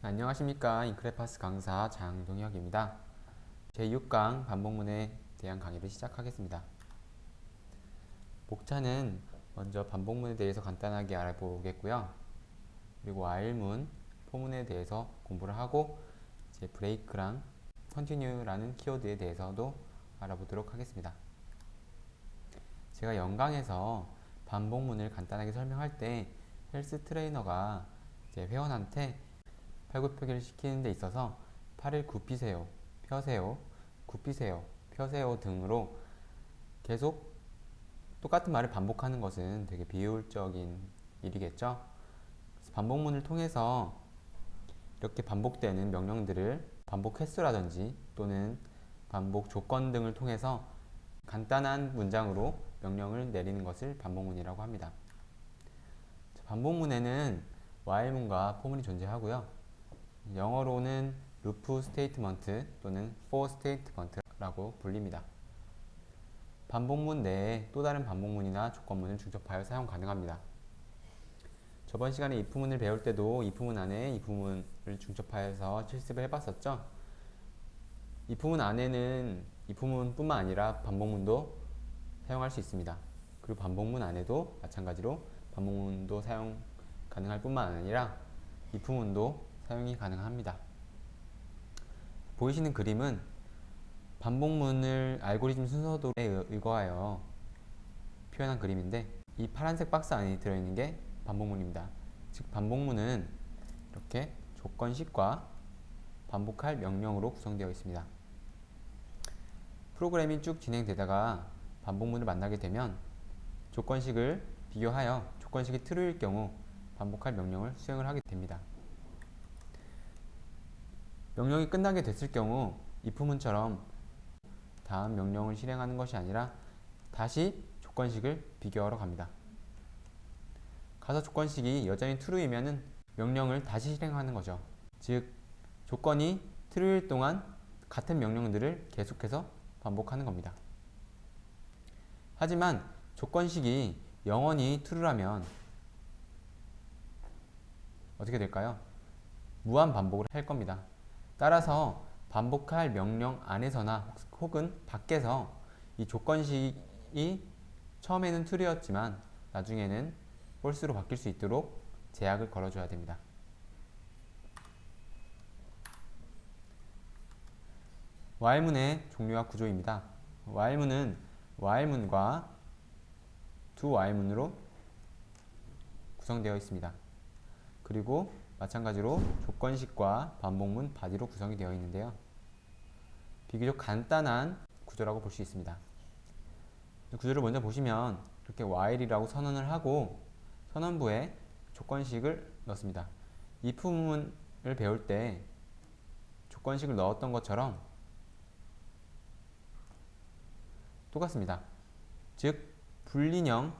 안녕하십니까. 인크레파스 강사 장동혁입니다. 제6강 반복문에 대한 강의를 시작하겠습니다. 목차는 먼저 반복문에 대해서 간단하게 알아보겠고요. 그리고 while문, 포문에 대해서 공부를 하고 이제 break랑 continue라는 키워드에 대해서도 알아보도록 하겠습니다. 제가 연강에서 반복문을 간단하게 설명할 때 헬스 트레이너가 이제 회원한테 팔굽혀펴기를 시키는 데 있어서 팔을 굽히세요, 펴세요, 굽히세요, 펴세요 등으로 계속 똑같은 말을 반복하는 것은 되게 비효율적인 일이겠죠. 그래서 반복문을 통해서 이렇게 반복되는 명령들을 반복 횟수라든지 또는 반복 조건 등을 통해서 간단한 문장으로 명령을 내리는 것을 반복문이라고 합니다. 반복문에는 while문과 for문이 존재하고요. 영어로는 loop statement 또는 for statement라고 불립니다. 반복문 내에 또 다른 반복문이나 조건문을 중첩하여 사용 가능합니다. 저번 시간에 if문을 배울 때도 if문 안에 if문을 중첩하여서 실습을 해봤었죠. if문 안에는 if문 뿐만 아니라 반복문도 사용할 수 있습니다. 그리고 반복문 안에도 마찬가지로 반복문도 사용 가능할 뿐만 아니라 if문도 사용이 가능합니다. 보이시는 그림은 반복문을 알고리즘 순서도에 의거하여 표현한 그림인데 이 파란색 박스 안에 들어있는 게 반복문입니다. 즉 반복문은 이렇게 조건식과 반복할 명령으로 구성되어 있습니다. 프로그램이 쭉 진행되다가 반복문을 만나게 되면 조건식을 비교하여 조건식이 true일 경우 반복할 명령을 수행을 하게 됩니다. 명령이 끝나게 됐을 경우 if문처럼 다음 명령을 실행하는 것이 아니라 다시 조건식을 비교하러 갑니다. 가서 조건식이 여전히 true이면 명령을 다시 실행하는 거죠. 즉 조건이 true일 동안 같은 명령들을 계속해서 반복하는 겁니다. 하지만 조건식이 영원히 true라면 어떻게 될까요? 무한 반복을 할 겁니다. 따라서 반복할 명령 안에서나 혹은 밖에서 이 조건식이 처음에는 true였지만 나중에는 false로 바뀔 수 있도록 제약을 걸어줘야 됩니다. while문의 종류와 구조입니다. while문은 while문과 do while문으로 구성되어 있습니다. 그리고 마찬가지로 조건식과 반복문, body로 구성이 되어 있는데요. 비교적 간단한 구조라고 볼 수 있습니다. 구조를 먼저 보시면 이렇게 while이라고 선언을 하고 선언부에 조건식을 넣습니다. if문을 배울 때 조건식을 넣었던 것처럼 똑같습니다. 즉 불린형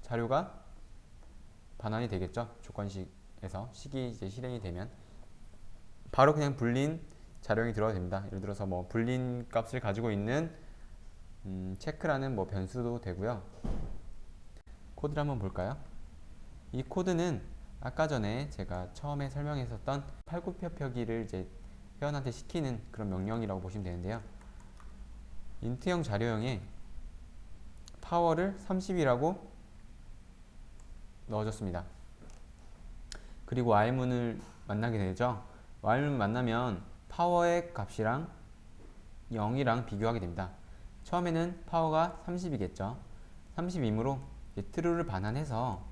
자료가 반환이 되겠죠. 조건식에서 식이 이제 실행이 되면 바로 그냥 불린 자료형이 들어가도 됩니다. 예를 들어서 뭐 불린 값을 가지고 있는 체크라는 뭐 변수도 되고요. 코드를 한번 볼까요? 이 코드는 아까 전에 제가 처음에 설명했었던 팔굽혀펴기를 이제 회원한테 시키는 그런 명령이라고 보시면 되는데요. 인트형 자료형에 파워를 30이라고 넣어줬습니다. 그리고 while문을 만나게 되죠. while문 만나면 파워의 값이랑 0이랑 비교하게 됩니다. 처음에는 파워가 30이겠죠. 30이므로 true를 반환해서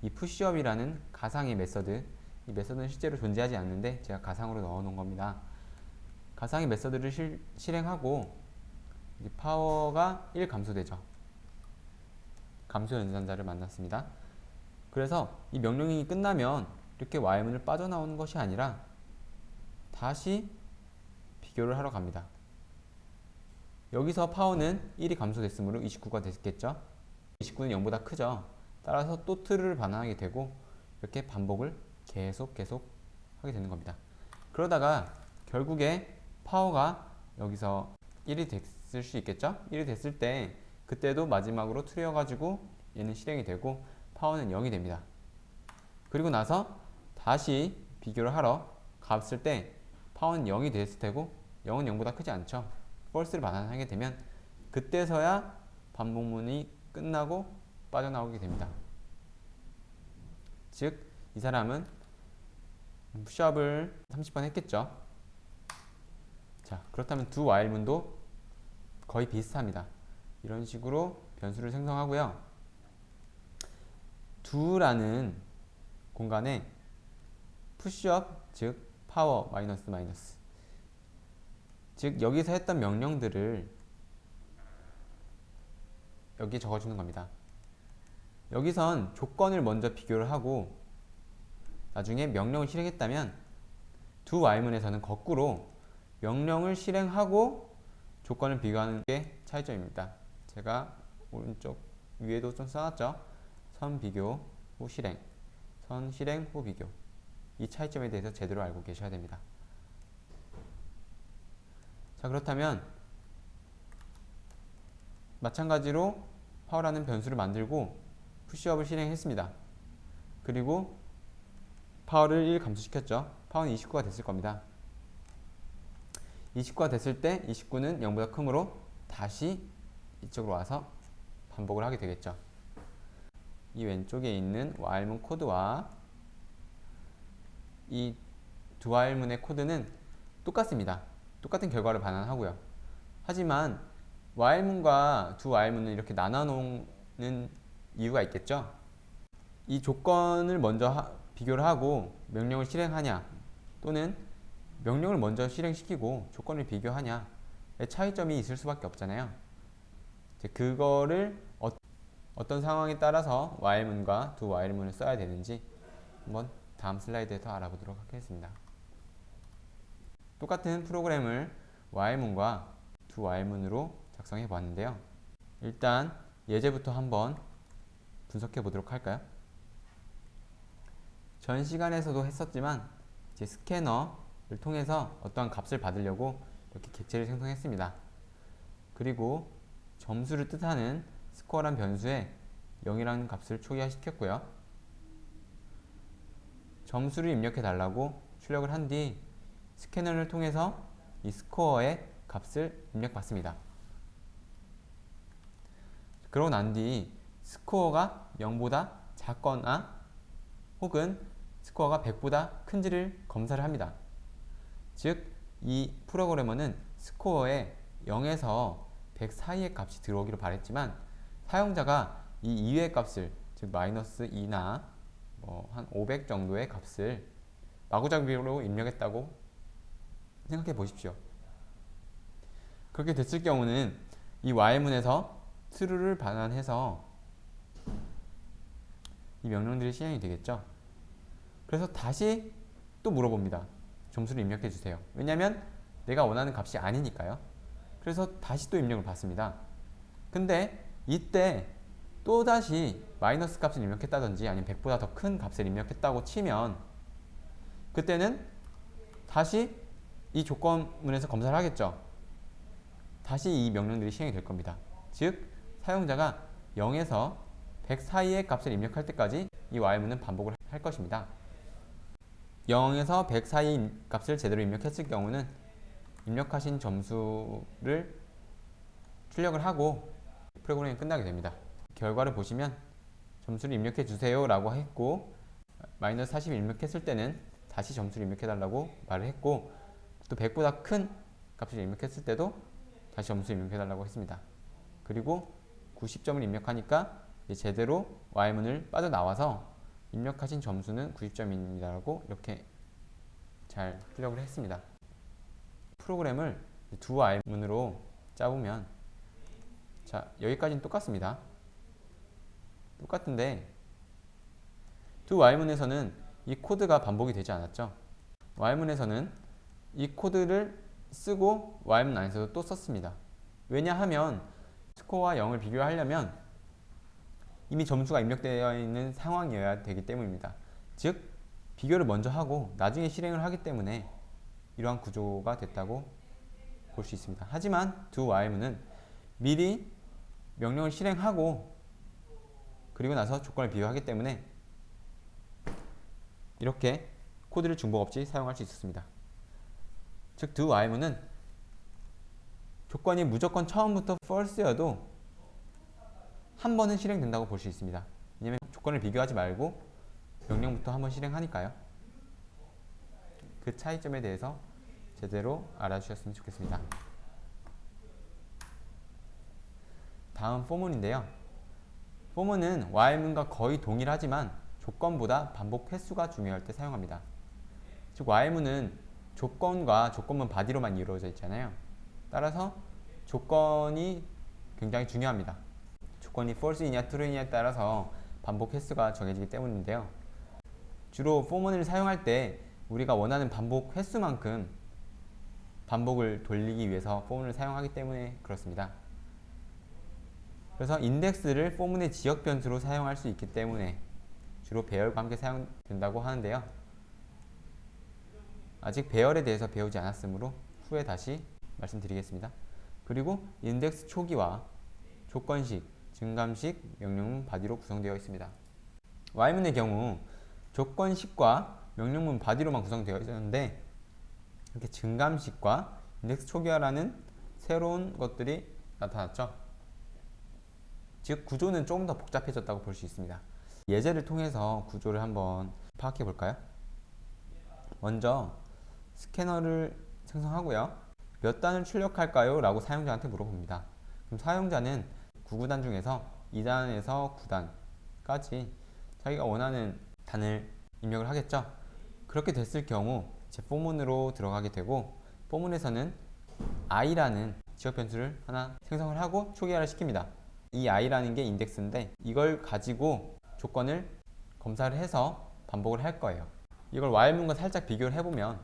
이 pushup이라는 가상의 메서드, 이 메서드는 실제로 존재하지 않는데 제가 가상으로 넣어 놓은 겁니다. 가상의 메서드를 실행하고 이제 파워가 1 감소되죠. 감소 연산자를 만났습니다. 그래서 이 명령이 끝나면 이렇게 while문을 빠져나오는 것이 아니라 다시 비교를 하러 갑니다. 여기서 파워는 1이 감소됐으므로 29가 됐겠죠. 29는 0보다 크죠. 따라서 또 true를 반환하게 되고 이렇게 반복을 계속 하게 되는 겁니다. 그러다가 결국에 파워가 여기서 1이 됐을 수 있겠죠. 1이 됐을 때 그때도 마지막으로 true여가지고 얘는 실행이 되고 파워는 0이 됩니다. 그리고 나서 다시 비교를 하러 갔을 때 파워는 0이 됐을 테고 0은 0보다 크지 않죠. false를 반환하게 되면 그때서야 반복문이 끝나고 빠져나오게 됩니다. 즉 이 사람은 푸시업을 30번 했겠죠. 자, 그렇다면 do while문도 거의 비슷합니다. 이런 식으로 변수를 생성하고요. do라는 공간에 푸시업, 즉 파워 마이너스 마이너스, 즉 여기서 했던 명령들을 여기에 적어주는 겁니다. 여기선 조건을 먼저 비교를 하고 나중에 명령을 실행했다면 do while문에서는 거꾸로 명령을 실행하고 조건을 비교하는 게 차이점입니다. 제가 오른쪽 위에도 좀 써놨죠. 선 비교 후 실행, 선 실행 후 비교. 이 차이점에 대해서 제대로 알고 계셔야 됩니다. 자, 그렇다면 마찬가지로 파워라는 변수를 만들고 푸시업을 실행했습니다. 그리고 파워를 1 감소시켰죠. 파워는 29가 됐을 겁니다. 29가 됐을 때 29는 0보다 크므로 다시 이쪽으로 와서 반복을 하게 되겠죠. 이 왼쪽에 있는 while문 코드와 이 do while문의 코드는 똑같습니다. 똑같은 결과를 반환하고요. 하지만 while문과 do while문은 이렇게 나눠 놓는 이유가 있겠죠. 이 조건을 먼저 비교를 하고 명령을 실행하냐, 또는 명령을 먼저 실행시키고 조건을 비교하냐의 차이점이 있을 수밖에 없잖아요. 그거를 어떤 상황에 따라서 while문과 do while문을 써야 되는지 한번 다음 슬라이드에서 알아보도록 하겠습니다. 똑같은 프로그램을 while문과 do while문으로 작성해 보았는데요. 일단 예제부터 한번 분석해 보도록 할까요? 전 시간에서도 했었지만 이제 스캐너를 통해서 어떠한 값을 받으려고 이렇게 객체를 생성했습니다. 그리고 점수를 뜻하는 스코어란 변수에 0이라는 값을 초기화시켰고요. 점수를 입력해 달라고 출력을 한 뒤 스캐너를 통해서 이 스코어의 값을 입력받습니다. 그러고 난 뒤 스코어가 0보다 작거나 혹은 스코어가 100보다 큰지를 검사를 합니다. 즉, 이 프로그래머는 스코어에 0에서 100 사이의 값이 들어오기를 바랬지만 사용자가 이 이외의 값을, 즉 마이너스 2나 한 500 정도의 값을 마구잡이로 입력했다고 생각해 보십시오. 그렇게 됐을 경우는 이 while문에서 true를 반환해서 이 명령들이 실행이 되겠죠. 그래서 다시 또 물어봅니다. 점수를 입력해 주세요. 왜냐하면 내가 원하는 값이 아니니까요. 그래서 다시 또 입력을 받습니다. 근데 이때 또다시 마이너스 값을 입력했다든지 아니면 100보다 더 큰 값을 입력했다고 치면 그때는 다시 이 조건문에서 검사를 하겠죠. 다시 이 명령들이 실행이 될 겁니다. 즉 사용자가 0에서 100 사이의 값을 입력할 때까지 이 while문은 반복을 할 것입니다. 0에서 100 사이 값을 제대로 입력했을 경우는 입력하신 점수를 출력을 하고 프로그램이 끝나게 됩니다. 결과를 보시면 점수를 입력해 주세요 라고 했고 마이너스 40을 입력했을 때는 다시 점수를 입력해 달라고 말을 했고 또 100보다 큰 값을 입력했을 때도 다시 점수를 입력해 달라고 했습니다. 그리고 90점을 입력하니까 제대로 while문을 빠져나와서 입력하신 점수는 90점입니다 라고 이렇게 잘 출력을 했습니다. 프로그램을 do while문으로 짜보면 자, 여기까지는 똑같습니다. 똑같은데 do while문에서는 이 코드가 반복이 되지 않았죠. while문에서는 이 코드를 쓰고 while문 안에서도 또 썼습니다. 왜냐하면 스코어와 0을 비교하려면 이미 점수가 입력되어 있는 상황이어야 되기 때문입니다. 즉 비교를 먼저 하고 나중에 실행을 하기 때문에 이러한 구조가 됐다고 볼 수 있습니다. 하지만 do while문은 미리 명령을 실행하고 그리고 나서 조건을 비교하기 때문에 이렇게 코드를 중복 없이 사용할 수 있었습니다. 즉 do while문은 조건이 무조건 처음부터 false여도 한 번은 실행된다고 볼 수 있습니다. 왜냐하면 조건을 비교하지 말고 명령부터 한번 실행하니까요. 그 차이점에 대해서 제대로 알아주셨으면 좋겠습니다. 다음 for문인데요. for문은 while문과 거의 동일하지만 조건보다 반복 횟수가 중요할 때 사용합니다. 즉 while문은 조건과 조건문 바디로만 이루어져 있잖아요. 따라서 조건이 굉장히 중요합니다. 조건이 false이냐 true이냐에 따라서 반복 횟수가 정해지기 때문인데요. 주로 for문을 사용할 때 우리가 원하는 반복 횟수만큼 반복을 돌리기 위해서 for문을 사용하기 때문에 그렇습니다. 그래서 인덱스를 for문의 지역 변수로 사용할 수 있기 때문에 주로 배열과 함께 사용된다고 하는데요. 아직 배열에 대해서 배우지 않았으므로 후에 다시 말씀드리겠습니다. 그리고 인덱스 초기화, 조건식, 증감식, 명령문 바디로 구성되어 있습니다. while문의 경우 조건식과 명령문 바디로만 구성되어 있었는데 이렇게 증감식과 인덱스 초기화라는 새로운 것들이 나타났죠. 즉 구조는 조금 더 복잡해졌다고 볼 수 있습니다. 예제를 통해서 구조를 한번 파악해 볼까요? 먼저 스캐너를 생성하고요. 몇 단을 출력할까요? 라고 사용자한테 물어봅니다. 그럼 사용자는 9구단 중에서 2단에서 9단까지 자기가 원하는 단을 입력을 하겠죠. 그렇게 됐을 경우 제 for문으로 들어가게 되고 for문에서는 i라는 지역 변수를 하나 생성을 하고 초기화를 시킵니다. 이 i라는 게 인덱스인데 이걸 가지고 조건을 검사를 해서 반복을 할 거예요. 이걸 while문과 살짝 비교를 해보면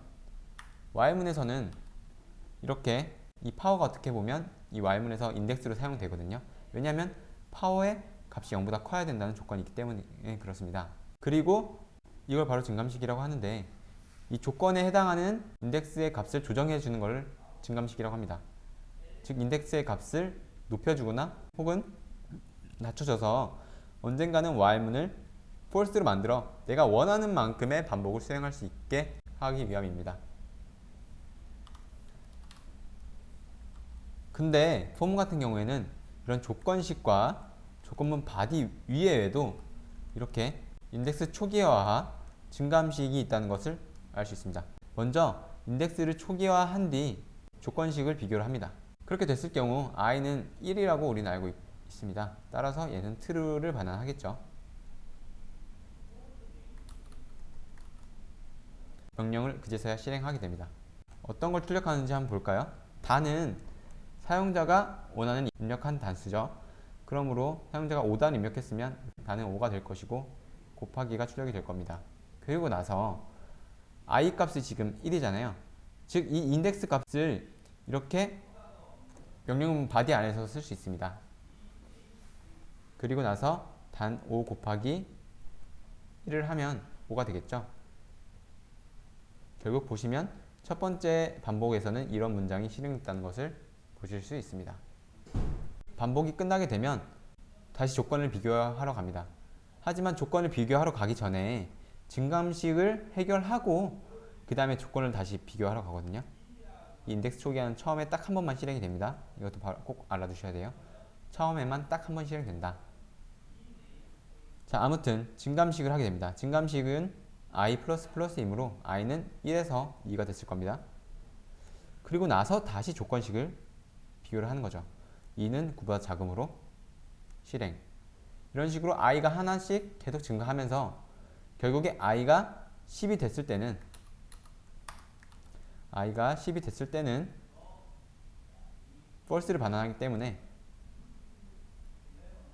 while문에서는 이렇게 이 파워가 어떻게 보면 이 while문에서 인덱스로 사용되거든요. 왜냐하면 파워의 값이 0보다 커야 된다는 조건이 있기 때문에 그렇습니다. 그리고 이걸 바로 증감식이라고 하는데 이 조건에 해당하는 인덱스의 값을 조정해 주는 것을 증감식이라고 합니다. 즉 인덱스의 값을 높여주거나 혹은 낮춰줘서 언젠가는 while문을 false로 만들어 내가 원하는 만큼의 반복을 수행할 수 있게 하기 위함입니다. 근데 for문 같은 경우에는 이런 조건식과 조건문 바디 위에도 이렇게 인덱스 초기화와 증감식이 있다는 것을 알 수 있습니다. 먼저 인덱스를 초기화한 뒤 조건식을 비교를 합니다. 그렇게 됐을 경우 i는 1이라고 우리는 알고 있습니다. 따라서 얘는 true를 반환하겠죠. 명령을 그제서야 실행하게 됩니다. 어떤 걸 출력하는지 한번 볼까요? 단은 사용자가 원하는 입력한 단수죠. 그러므로 사용자가 5단 입력했으면 단은 5가 될 것이고 곱하기가 출력이 될 겁니다. 그리고 나서 i 값이 지금 1이잖아요. 즉 이 인덱스 값을 이렇게 명령문 바디 안에서 쓸 수 있습니다. 그리고 나서 단 5 곱하기 1을 하면 5가 되겠죠. 결국 보시면 첫 번째 반복에서는 이런 문장이 실행됐다는 것을 보실 수 있습니다. 반복이 끝나게 되면 다시 조건을 비교하러 갑니다. 하지만 조건을 비교하러 가기 전에 증감식을 해결하고 그 다음에 조건을 다시 비교하러 가거든요. 이 인덱스 초기화는 처음에 딱 한 번만 실행이 됩니다. 이것도 꼭 알아두셔야 돼요. 처음에만 딱 한 번 실행된다. 자, 아무튼 증감식을 하게 됩니다. 증감식은 i++이므로 i는 1에서 2가 됐을 겁니다. 그리고 나서 다시 조건식을 비교를 하는 거죠. 2는 9보다 작음으로 실행. 이런 식으로 i가 하나씩 계속 증가하면서 결국에 i가 10이 됐을 때는 false를 반환하기 때문에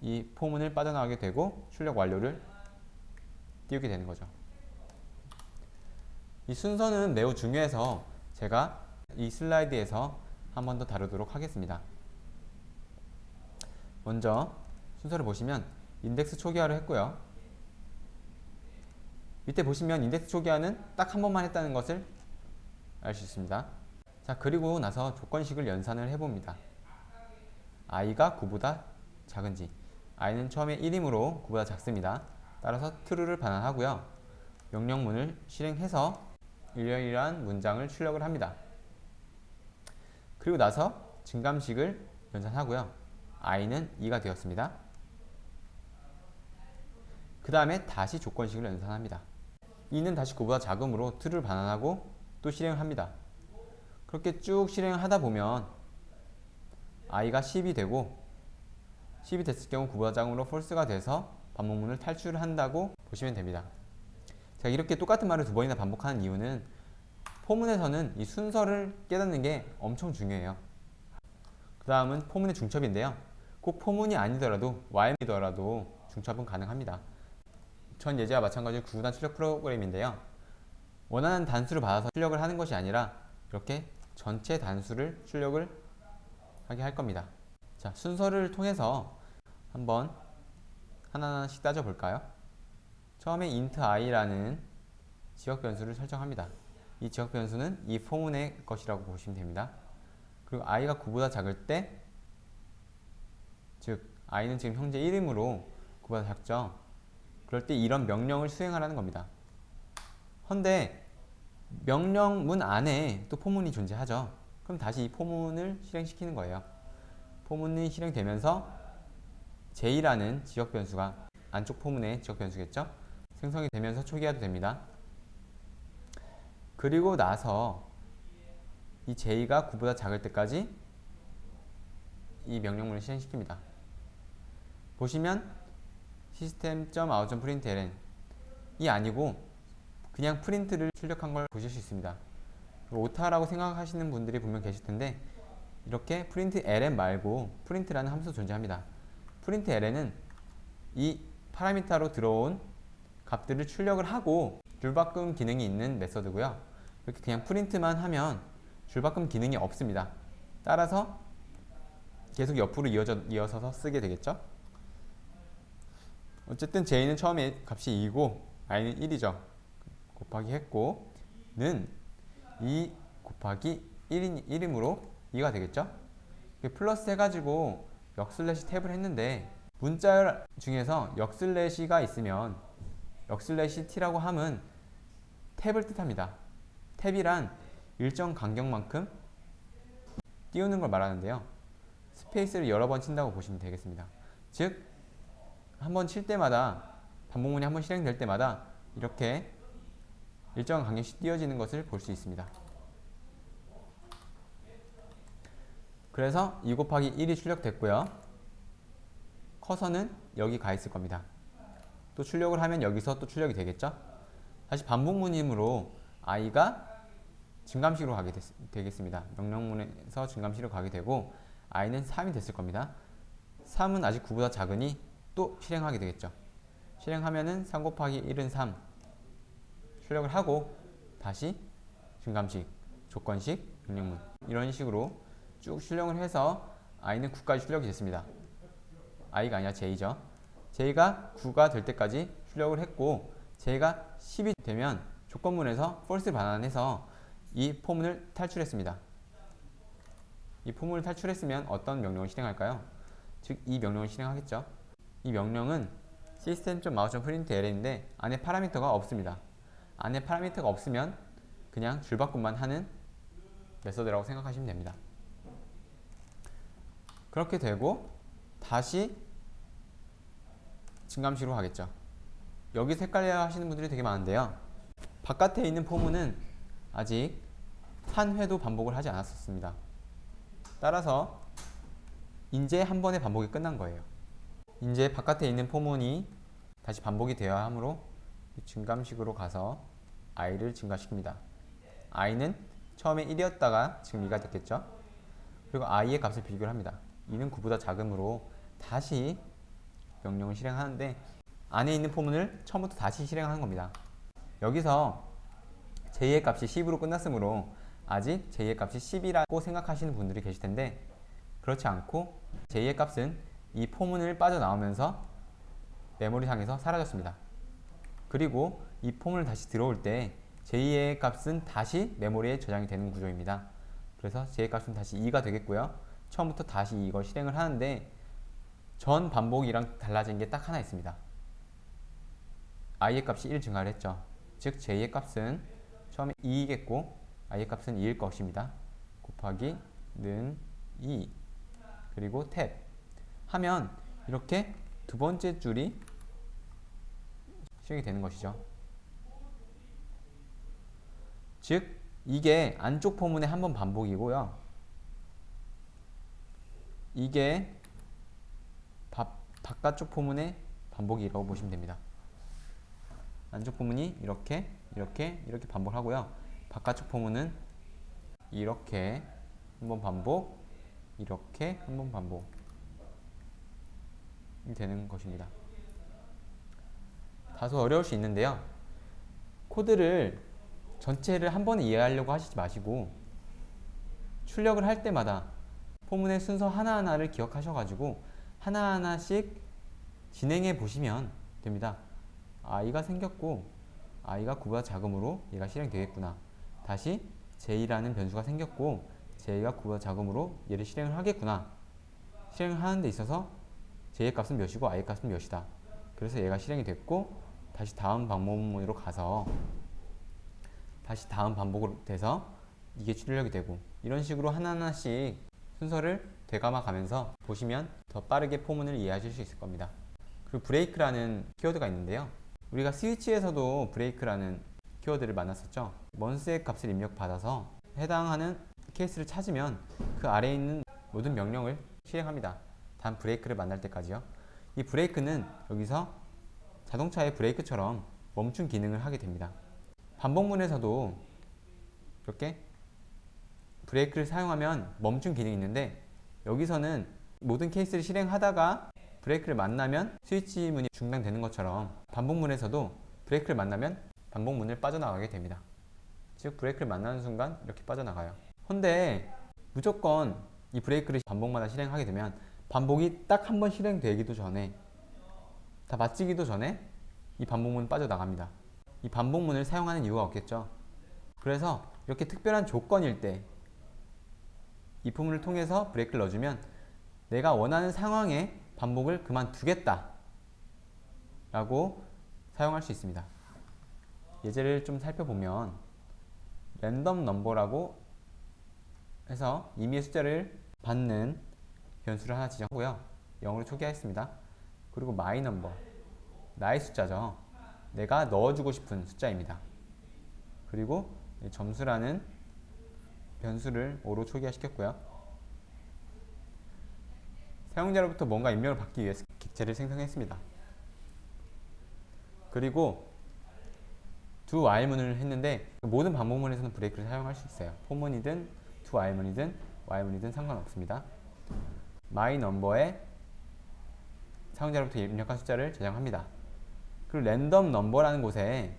이 포문을 빠져나가게 되고 출력 완료를 띄우게 되는 거죠. 이 순서는 매우 중요해서 제가 이 슬라이드에서 한 번 더 다루도록 하겠습니다. 먼저 순서를 보시면 인덱스 초기화를 했고요. 밑에 보시면 인덱스 초기화는 딱 한 번만 했다는 것을 알 수 있습니다. 자, 그리고 나서 조건식을 연산을 해봅니다. i가 9보다 작은지, i는 처음에 1이므로 9보다 작습니다. 따라서 true를 반환하고요. 명령문을 실행해서 이러이러한 문장을 출력을 합니다. 그리고 나서 증감식을 연산하고요. i는 2가 되었습니다. 그 다음에 다시 조건식을 연산합니다. 2는 다시 그보다 작음으로 true를 반환하고 또 실행을 합니다. 그렇게 쭉 실행을 하다 보면 i가 10이 되고 10이 됐을 경우 그보다 작음으로 false가 돼서 반복문을 탈출을 한다고 보시면 됩니다. 제가 이렇게 똑같은 말을 두 번이나 반복하는 이유는 포문에서는 이 순서를 깨닫는 게 엄청 중요해요. 그 다음은 포문의 중첩인데요. 꼭 포문이 아니더라도 YM이더라도 중첩은 가능합니다. 전 예제와 마찬가지로 구구단 출력 프로그램인데요. 원하는 단수를 받아서 출력을 하는 것이 아니라 이렇게 전체 단수를 출력을 하게 할 겁니다. 자, 순서를 통해서 한번 하나하나씩 따져볼까요? 처음에 int i라는 지역 변수를 설정합니다. 이 지역 변수는 이 포문의 것이라고 보시면 됩니다. 그리고 i가 9보다 작을 때, 즉 i는 지금 현재 1이므로 9보다 작죠. 그럴 때 이런 명령을 수행하라는 겁니다. 헌데 명령문 안에 또 포문이 존재하죠. 그럼 다시 이 포문을 실행시키는 거예요. 포문이 실행되면서 j라는 지역 변수가 안쪽 포문의 지역 변수겠죠. 생성이 되면서 초기화도 됩니다. 그리고 나서 이 j가 9보다 작을 때까지 이 명령문을 실행시킵니다. 보시면 system.out.println 이 아니고 그냥 프린트를 출력한 걸 보실 수 있습니다. 오타라고 생각하시는 분들이 분명 계실 텐데 이렇게 println 말고 print라는 함수 존재합니다. println은 이 파라미터로 들어온 값들을 출력을 하고 줄바꿈 기능이 있는 메서드고요. 이렇게 그냥 프린트만 하면 줄바꿈 기능이 없습니다. 따라서 계속 옆으로 이어서서 쓰게 되겠죠. 어쨌든 j는 처음에 값이 2고 i는 1이죠. 곱하기 했고 는 2 곱하기 1이므로 2가 되겠죠. 플러스 해가지고 역슬래시 탭을 했는데 문자 중에서 역슬래시가 있으면 역슬래시 t라고 함은 탭을 뜻합니다. 탭이란 일정 간격만큼 띄우는 걸 말하는데요. 스페이스를 여러 번 친다고 보시면 되겠습니다. 즉 한 번 칠 때마다 반복문이 한 번 실행될 때마다 이렇게 일정한 간격씩 띄워지는 것을 볼 수 있습니다. 그래서 2 곱하기 1이 출력됐고요. 커서는 여기 가 있을 겁니다. 또 출력을 하면 여기서 또 출력이 되겠죠. 다시 반복문이므로 i가 증감식으로 가게 되겠습니다. 명령문에서 증감식으로 가게 되고 i는 3이 됐을 겁니다. 3은 아직 9보다 작으니 또 실행하게 되겠죠. 실행하면은 3 곱하기 1은 3 출력을 하고 다시 증감식, 조건식, 명령문 이런 식으로 쭉 출력을 해서 i는 9까지 출력이 됐습니다. i가 아니라 j죠. j가 9가 될 때까지 출력을 했고 j가 10이 되면 조건문에서 false 반환해서 이 포문을 탈출했습니다. 이 포문을 탈출했으면 어떤 명령을 실행할까요? 즉 이 명령을 실행하겠죠. 이 명령은 system.out.println인데 안에 파라미터가 없습니다. 안에 파라미터가 없으면 그냥 줄바꿈만 하는 메서드라고 생각하시면 됩니다. 그렇게 되고 다시 증감식으로 가겠죠. 여기서 헷갈려 하시는 분들이 되게 많은데요. 바깥에 있는 포문은 아직 한 회도 반복을 하지 않았었습니다. 따라서 이제 한 번의 반복이 끝난 거예요. 이제 바깥에 있는 포문이 다시 반복이 되어야 하므로 증감식으로 가서 i를 증가시킵니다. i는 처음에 1이었다가 지금 2가 됐겠죠. 그리고 i의 값을 비교를 합니다. 2는 9보다 작으므로 다시 명령을 실행하는데 안에 있는 포문을 처음부터 다시 실행하는 겁니다. 여기서 j의 값이 10으로 끝났으므로 아직 j의 값이 10이라고 생각하시는 분들이 계실 텐데 그렇지 않고 j의 값은 이 포문을 빠져나오면서 메모리상에서 사라졌습니다. 그리고 이 포문을 다시 들어올 때 j의 값은 다시 메모리에 저장이 되는 구조입니다. 그래서 j의 값은 다시 2가 되겠고요. 처음부터 다시 이걸 실행을 하는데 전 반복이랑 달라진 게 딱 하나 있습니다. i의 값이 1 증가를 했죠. 즉 j의 값은 처음에 2이겠고 i의 값은 2일 것입니다. 곱하기 는 2 그리고 탭 하면 이렇게 두 번째 줄이 실행이 되는 것이죠. 즉 이게 안쪽 포문의 한 번 반복이고요. 이게 바깥쪽 포문의 반복이라고 보시면 됩니다. 안쪽 포문이 이렇게 반복을 하고요. 바깥쪽 포문은 이렇게 한 번 반복, 이렇게 한 번 반복이 되는 것입니다. 다소 어려울 수 있는데요. 코드를 전체를 한 번에 이해하려고 하시지 마시고 출력을 할 때마다 포문의 순서 하나하나를 기억하셔가지고 하나하나씩 진행해 보시면 됩니다. i가 생겼고 i가 9보다 작으므로 얘가 실행되겠구나. 다시 j라는 변수가 생겼고 j가 9보다 작으므로 얘를 실행을 하겠구나. 실행을 하는 데 있어서 j의 값은 몇이고 i의 값은 몇이다. 그래서 얘가 실행이 됐고 다시 다음 반복문으로 가서 다시 다음 반복으로 돼서 이게 출력이 되고 이런 식으로 하나하나씩 순서를 되감아 가면서 보시면 더 빠르게 포문을 이해하실 수 있을 겁니다. 그리고 브레이크라는 키워드가 있는데요. 우리가 스위치에서도 브레이크라는 키워드를 만났었죠. 먼스의 값을 입력받아서 해당하는 케이스를 찾으면 그 아래에 있는 모든 명령을 실행합니다. 단 브레이크를 만날 때까지요. 이 브레이크는 여기서 자동차의 브레이크처럼 멈춘 기능을 하게 됩니다. 반복문에서도 이렇게 브레이크를 사용하면 멈춘 기능이 있는데 여기서는 모든 케이스를 실행하다가 브레이크를 만나면 스위치 문이 중단되는 것처럼 반복문에서도 브레이크를 만나면 반복문을 빠져나가게 됩니다. 즉 브레이크를 만나는 순간 이렇게 빠져나가요. 근데 무조건 이 브레이크를 반복마다 실행하게 되면 반복이 딱 한 번 실행되기도 전에 다 마치기도 전에 이 반복문은 빠져나갑니다. 이 반복문을 사용하는 이유가 없겠죠. 그래서 이렇게 특별한 조건일 때 이 포문을 통해서 브레이크를 넣어주면 내가 원하는 상황에 반복을 그만두겠다 라고 사용할 수 있습니다. 예제를 좀 살펴보면 랜덤 넘버라고 해서 임의의 숫자를 받는 변수를 하나 지정하고요. 0으로 초기화했습니다. 그리고 my number, 나의 숫자죠. 내가 넣어주고 싶은 숫자입니다. 그리고 점수라는 변수를 5로 초기화시켰고요. 사용자로부터 뭔가 입력을 받기 위해서 객체를 생성했습니다. 그리고 두 while문을 했는데 모든 반복문에서는 브레이크를 사용할 수 있어요. 포문이든 두 while문이든 while문이든 상관없습니다. my number에 사용자로부터 입력한 숫자를 저장합니다. 그리고 랜덤 넘버라는 곳에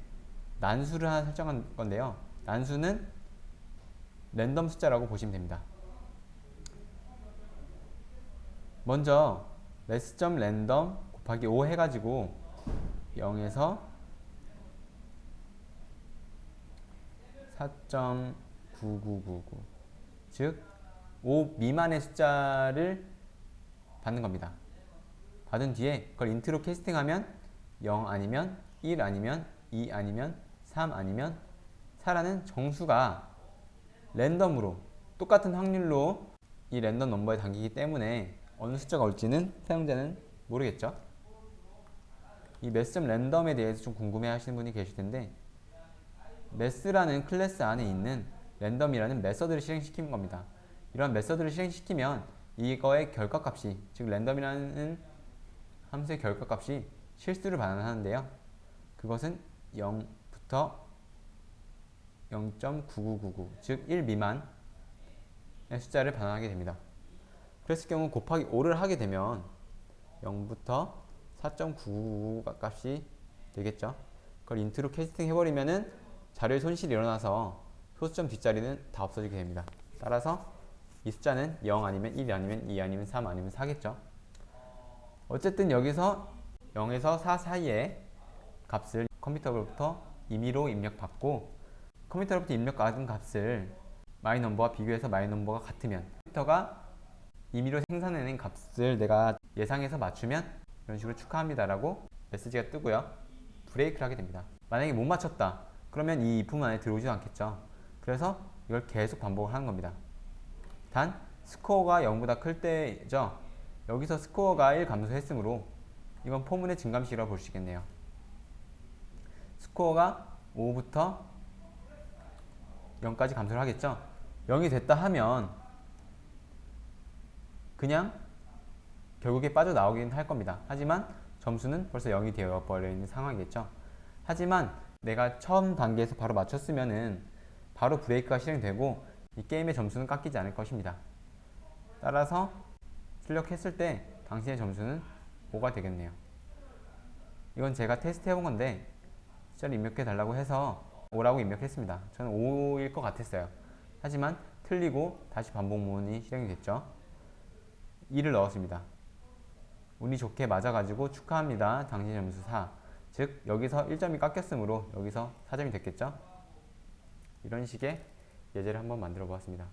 난수를 하나 설정한 건데요. 난수는 랜덤 숫자라고 보시면 됩니다. 먼저 less.random 곱하기 5 해가지고 0에서 4.9999 즉 5 미만의 숫자를 받는 겁니다. 받은 뒤에 그걸 인트로 캐스팅하면 0 아니면 1 아니면 2 아니면 3 아니면 4라는 정수가 랜덤으로 똑같은 확률로 이 랜덤 넘버에 담기기 때문에 어느 숫자가 올지는 사용자는 모르겠죠. 이 mass.random에 대해서 좀 궁금해 하시는 분이 계실 텐데 mass라는 클래스 안에 있는 랜덤이라는 메서드를 실행시키는 겁니다. 이런 메서드를 실행시키면 이거의 결과값이 즉 랜덤이라는 함수의 결과값이 실수를 반환하는데요. 그것은 0부터 0.9999 즉 1 미만의 숫자를 반환하게 됩니다. 그랬을 경우 곱하기 5를 하게 되면 0부터 4.9999 값이 되겠죠. 그걸 인트로 캐스팅 해버리면은 자료에 손실이 일어나서 소수점 뒷자리는 다 없어지게 됩니다. 따라서 이 숫자는 0 아니면 1 아니면 2 아니면 3 아니면 4겠죠. 어쨌든 여기서 0에서 4 사이에 값을 컴퓨터로부터 임의로 입력받고 컴퓨터로부터 입력받은 값을 마이넘버와 비교해서 마이넘버가 같으면 컴퓨터가 임의로 생산해낸 값을 내가 예상해서 맞추면 이런 식으로 축하합니다 라고 메시지가 뜨고요. 브레이크를 하게 됩니다. 만약에 못 맞췄다. 그러면 이 if문 안에 들어오지도 않겠죠. 그래서 이걸 계속 반복을 하는 겁니다. 단 스코어가 0보다 클 때죠. 여기서 스코어가 1 감소했으므로 이건 포문의 증감식이라고 볼 수 있겠네요. 스코어가 5부터 0까지 감소를 하겠죠. 0이 됐다 하면 그냥 결국에 빠져나오긴 할 겁니다. 하지만 점수는 벌써 0이 되어버려 있는 상황이겠죠. 하지만 내가 처음 단계에서 바로 맞췄으면은 바로 브레이크가 실행되고 이 게임의 점수는 깎이지 않을 것입니다. 따라서 출력했을 때 당신의 점수는 5가 되겠네요. 이건 제가 테스트 해본 건데 숫자를 입력해 달라고 해서 5라고 입력했습니다. 저는 5일 것 같았어요. 하지만 틀리고 다시 반복문이 실행이 됐죠. 2를 넣었습니다. 운이 좋게 맞아가지고 축하합니다. 당신 점수 4. 즉 여기서 1점이 깎였으므로 여기서 4점이 됐겠죠. 이런 식의 예제를 한번 만들어 보았습니다.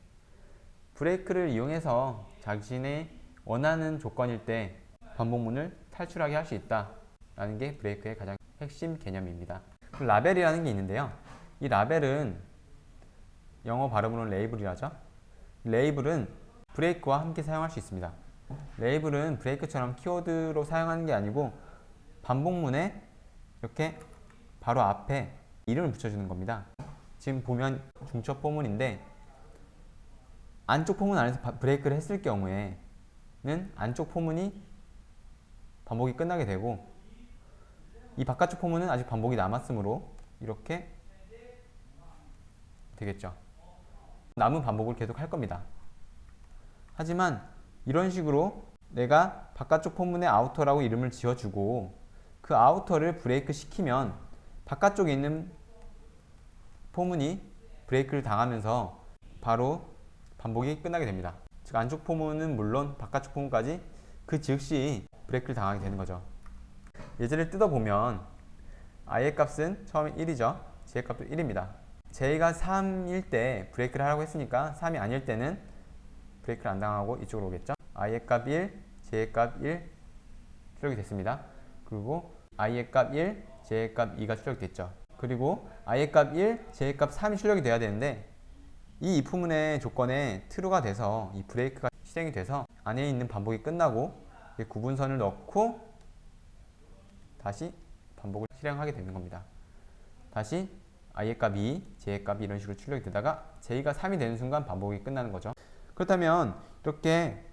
브레이크를 이용해서 자신의 원하는 조건일 때 반복문을 탈출하게 할 수 있다 라는 게 브레이크의 가장 핵심 개념입니다. 라벨이라는 게 있는데요. 이 라벨은 영어 발음으로는 레이블이라죠. 레이블은 브레이크와 함께 사용할 수 있습니다. 레이블은 브레이크처럼 키워드로 사용하는 게 아니고 반복문에 이렇게 바로 앞에 이름을 붙여주는 겁니다. 지금 보면 중첩 포문인데 안쪽 포문 안에서 브레이크를 했을 경우에는 안쪽 포문이 반복이 끝나게 되고 이 바깥쪽 포문은 아직 반복이 남았으므로 이렇게 되겠죠. 남은 반복을 계속 할 겁니다. 하지만 이런 식으로 내가 바깥쪽 포문에 아우터라고 이름을 지어주고 그 아우터를 브레이크 시키면 바깥쪽에 있는 포문이 브레이크를 당하면서 바로 반복이 끝나게 됩니다. 즉 안쪽 포문은 물론 바깥쪽 포문까지 그 즉시 브레이크를 당하게 되는 거죠. 예제를 뜯어보면 i의 값은 처음에 1이죠. j의 값도 1입니다. j가 3일 때 브레이크를 하라고 했으니까 3이 아닐 때는 브레이크를 안 당하고 이쪽으로 오겠죠. i의 값 1, j의 값 1 출력이 됐습니다. 그리고 i의 값 1, j의 값 2가 출력이 됐죠. 그리고 i의 값 1, j의 값 3이 출력이 돼야 되는데 이 if문의 조건에 true가 돼서 이 브레이크가 실행이 돼서 안에 있는 반복이 끝나고 구분선을 넣고 다시 반복을 실행하게 되는 겁니다. 다시 i의 값 2, j의 값이 이런 식으로 출력이 되다가 j가 3이 되는 순간 반복이 끝나는 거죠. 그렇다면 이렇게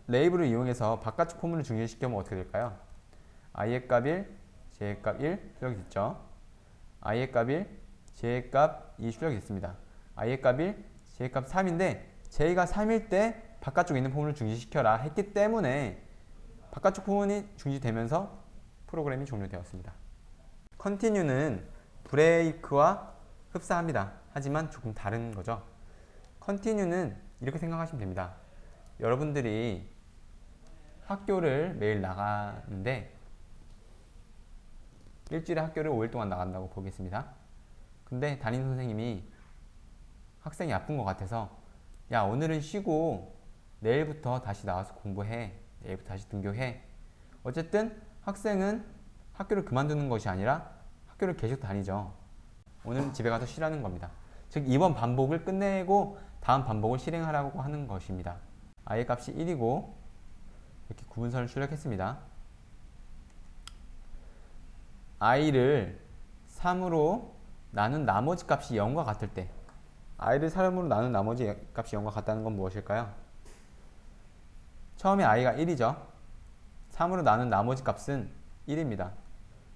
레이블을 이용해서 바깥쪽 포문을 중지시키면 어떻게 될까요? i의 값 1, j의 값 1 출력이 됐죠. i의 값 1, j의 값 2 출력이 됐습니다. i의 값 1, j의 값 3인데 j가 3일 때 바깥쪽에 있는 포문을 중지시켜라 했기 때문에 바깥쪽 포문이 중지되면서 프로그램이 종료되었습니다. continue는 브레이크와 흡사합니다. 하지만 조금 다른 거죠. continue는 이렇게 생각하시면 됩니다. 여러분들이 학교를 매일 나가는데 일주일에 학교를 5일 동안 나간다고 보겠습니다. 근데 담임 선생님이 학생이 아픈 것 같아서 야 오늘은 쉬고 내일부터 다시 나와서 공부해. 내일부터 다시 등교해. 어쨌든 학생은 학교를 그만두는 것이 아니라 학교를 계속 다니죠. 오늘은 집에 가서 쉬라는 겁니다. 즉 이번 반복을 끝내고 다음 반복을 실행하라고 하는 것입니다. i의 값이 1이고 이렇게 구분선을 출력했습니다. i를 3으로 나눈 나머지 값이 0과 같을 때 i를 3으로 나눈 나머지 값이 0과 같다는 건 무엇일까요? 처음에 i가 1이죠. 3으로 나눈 나머지 값은 1입니다.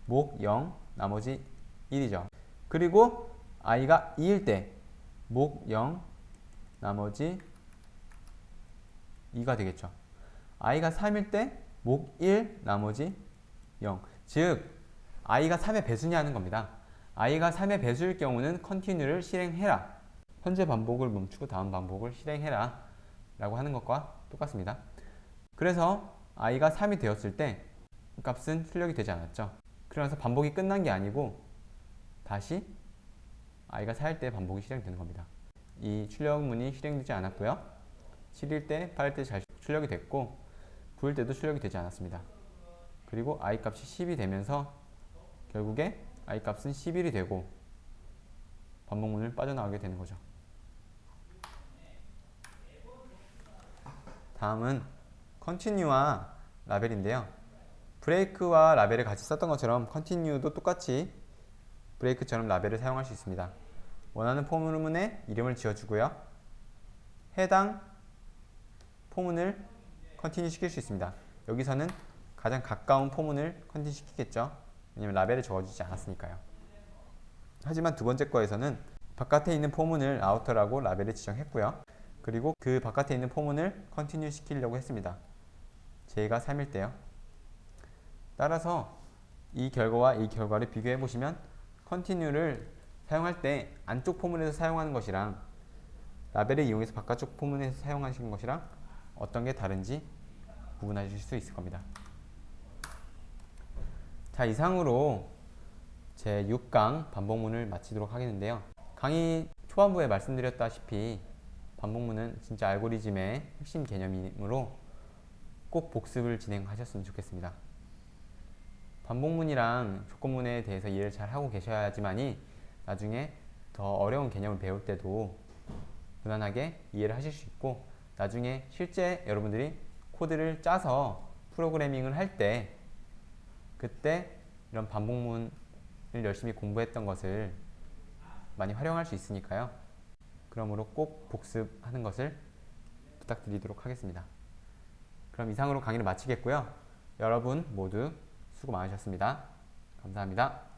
목 0, 나머지 1이죠. 그리고 i가 2일 때 목 0, 나머지 2가 되겠죠. i가 3일 때 목 1, 나머지 0. 즉 i가 3의 배수냐는 겁니다. i가 3의 배수일 경우는 continue를 실행해라. 현재 반복을 멈추고 다음 반복을 실행해라 라고 하는 것과 똑같습니다. 그래서 i가 3이 되었을 때 값은 출력이 되지 않았죠. 그래서 반복이 끝난 게 아니고 다시 i가 4일 때 반복이 실행되는 겁니다. 이 출력문이 실행되지 않았고요. 7일 때, 8일 때 잘 출력이 됐고 9일 때도 출력이 되지 않았습니다. 그리고 i 값이 10이 되면서 결국에 i 값은 11이 되고 반복문을 빠져나가게 되는 거죠. 다음은 continue와 라벨인데요. 브레이크와 라벨을 같이 썼던 것처럼 continue도 똑같이 브레이크처럼 라벨을 사용할 수 있습니다. 원하는 포문에 이름을 지어주고요. 해당 포문을 컨티뉴 시킬 수 있습니다. 여기서는 가장 가까운 포문을 컨티뉴 시키겠죠. 왜냐면 라벨을 적어주지 않았으니까요. 하지만 두 번째 거에서는 바깥에 있는 포문을 아우터라고 라벨을 지정했고요. 그리고 그 바깥에 있는 포문을 컨티뉴 시키려고 했습니다. J가 3일 때요. 따라서 이 결과와 이 결과를 비교해 보시면 컨티뉴를 사용할 때 안쪽 포문에서 사용하는 것이랑 라벨을 이용해서 바깥쪽 포문에서 사용하시는 것이랑 어떤 게 다른지 구분하실 수 있을 겁니다. 자, 이상으로 제 6강 반복문을 마치도록 하겠는데요. 강의 초반부에 말씀드렸다시피 반복문은 진짜 알고리즘의 핵심 개념이므로 꼭 복습을 진행하셨으면 좋겠습니다. 반복문이랑 조건문에 대해서 이해를 잘 하고 계셔야지만이 나중에 더 어려운 개념을 배울 때도 무난하게 이해를 하실 수 있고, 나중에 실제 여러분들이 코드를 짜서 프로그래밍을 할 때 그때 이런 반복문을 열심히 공부했던 것을 많이 활용할 수 있으니까요. 그러므로 꼭 복습하는 것을 부탁드리도록 하겠습니다. 그럼 이상으로 강의를 마치겠고요. 여러분 모두 수고 많으셨습니다. 감사합니다.